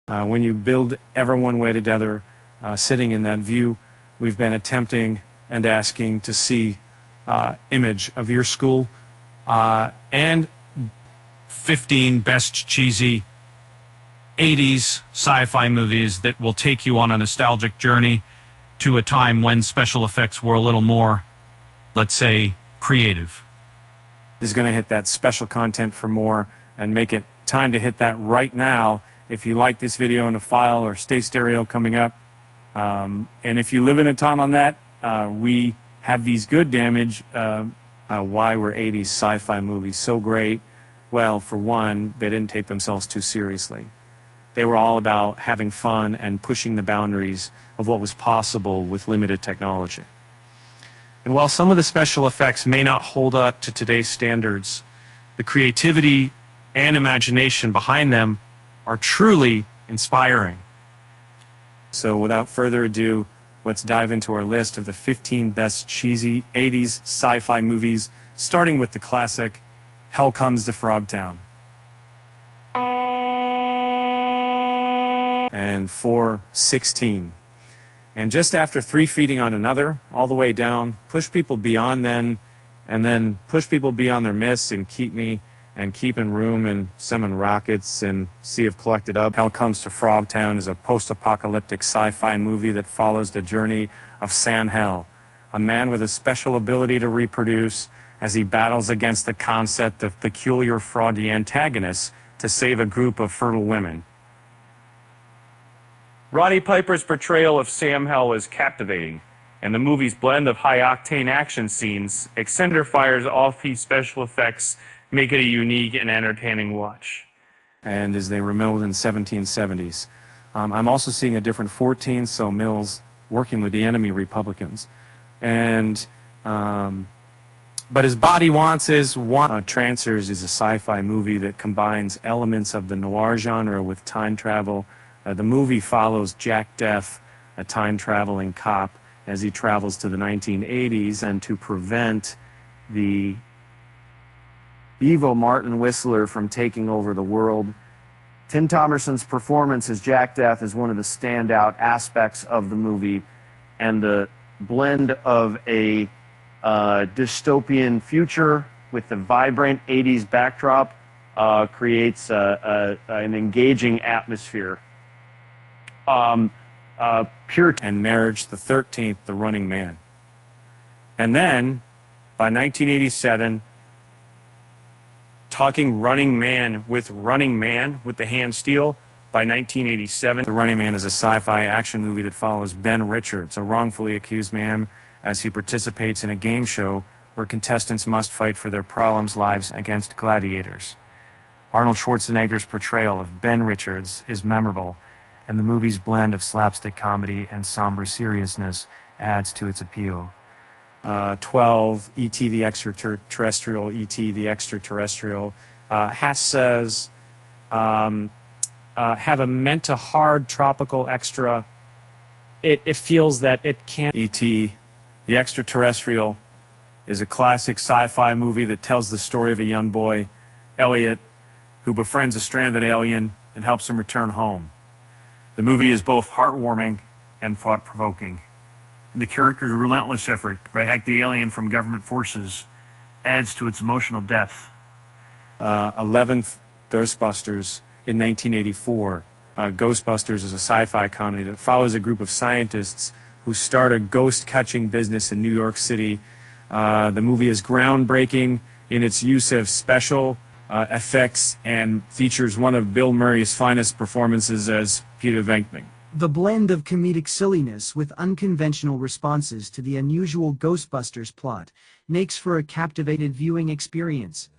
When you build everyone way together, sitting in that view, we've been attempting and asking to see image of your school and 15 best cheesy 80s sci-fi movies that will take you on a nostalgic journey to a time when special effects were a little more, let's say, creative. Is going to hit that special content for more and make it time to hit that right now. If you like this video in a file or stay stereo coming up, and if you live in a time on that, we have these good damage. Why were 80s sci-fi movies so great? Well, for one, they didn't take themselves too seriously. They were all about having fun and pushing the boundaries of what was possible with limited technology. And while some of the special effects may not hold up to today's standards, the creativity and imagination behind them are truly inspiring. So without further ado, let's dive into our list of the 15 best cheesy 80s sci-fi movies, starting with the classic Hell Comes to Frogtown. And 4:16. And just after 3 feeding on another, all the way down, push people beyond then, and then push people beyond their myths and keep in room and summon rockets and see if collected up. Hell Comes to Frogtown is a post-apocalyptic sci-fi movie that follows the journey of Sam Hell, a man with a special ability to reproduce, as he battles against the concept of peculiar froggy antagonists to save a group of fertile women. Roddy Piper's portrayal of Sam Hell is captivating, and the movie's blend of high-octane action scenes, extender fires, off-piece special effects make it a unique and entertaining watch. And as they were milled in 1770s. I'm also seeing a different 14, so Mills working with the enemy Republicans. And but his body wants his one. Trancers is a sci-fi movie that combines elements of the noir genre with time travel. The movie follows Jack Death, a time-traveling cop, as he travels to the 1980s, and to prevent the evil Martin Whistler from taking over the world. Tim Thomerson's performance as Jack Death is one of the standout aspects of the movie, and the blend of a dystopian future with the vibrant 80s backdrop creates an engaging atmosphere. Pure and Marriage the 13th, The Running Man. And then, by 1987, talking Running Man with the hand steel. By 1987, The Running Man is a sci-fi action movie that follows Ben Richards, a wrongfully accused man, as he participates in a game show where contestants must fight for their problems' lives against gladiators. Arnold Schwarzenegger's portrayal of Ben Richards is memorable, and the movie's blend of slapstick comedy and somber seriousness adds to its appeal. 12, E.T. the Extraterrestrial, E.T. the Extraterrestrial. Hess says, have a meant to hard tropical extra. It feels that it can't. E.T. the Extraterrestrial is a classic sci-fi movie that tells the story of a young boy, Elliot, who befriends a stranded alien and helps him return home. The movie is both heartwarming and thought-provoking. The character's relentless effort to protect the alien from government forces adds to its emotional depth. 11th, Ghostbusters in 1984. Ghostbusters is a sci-fi comedy that follows a group of scientists who start a ghost-catching business in New York City. The movie is groundbreaking in its use of special effects and features one of Bill Murray's finest performances as Peter Venkman. The blend of comedic silliness with unconventional responses to the unusual Ghostbusters plot makes for a captivated viewing experience.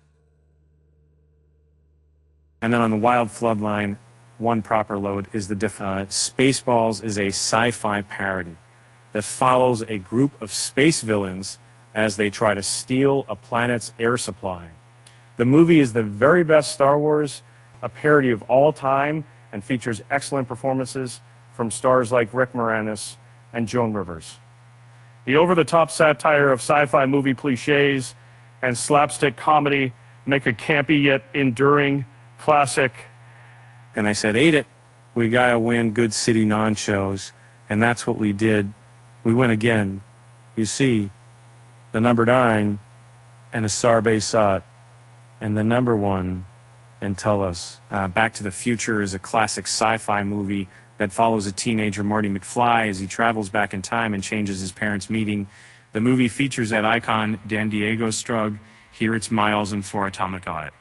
And then on the Wild Flood line, one proper load is the Spaceballs is a sci-fi parody that follows a group of space villains as they try to steal a planet's air supply. The movie is the very best Star Wars, a parody of all time, and features excellent performances from stars like Rick Moranis and Joan Rivers. The over-the-top satire of sci-fi movie cliches and slapstick comedy make a campy yet enduring classic. And I said, ate it. We gotta win good city non-shows, and that's what we did. We win again. You see, the number 9 and a Sarbe Sat, and the number 1 and tell us. Back to the Future is a classic sci-fi movie that follows a teenager, Marty McFly, as he travels back in time and changes his parents' meeting. The movie features that icon, Dan Diego Strug. Here it's Miles and 4 Atomic Audit.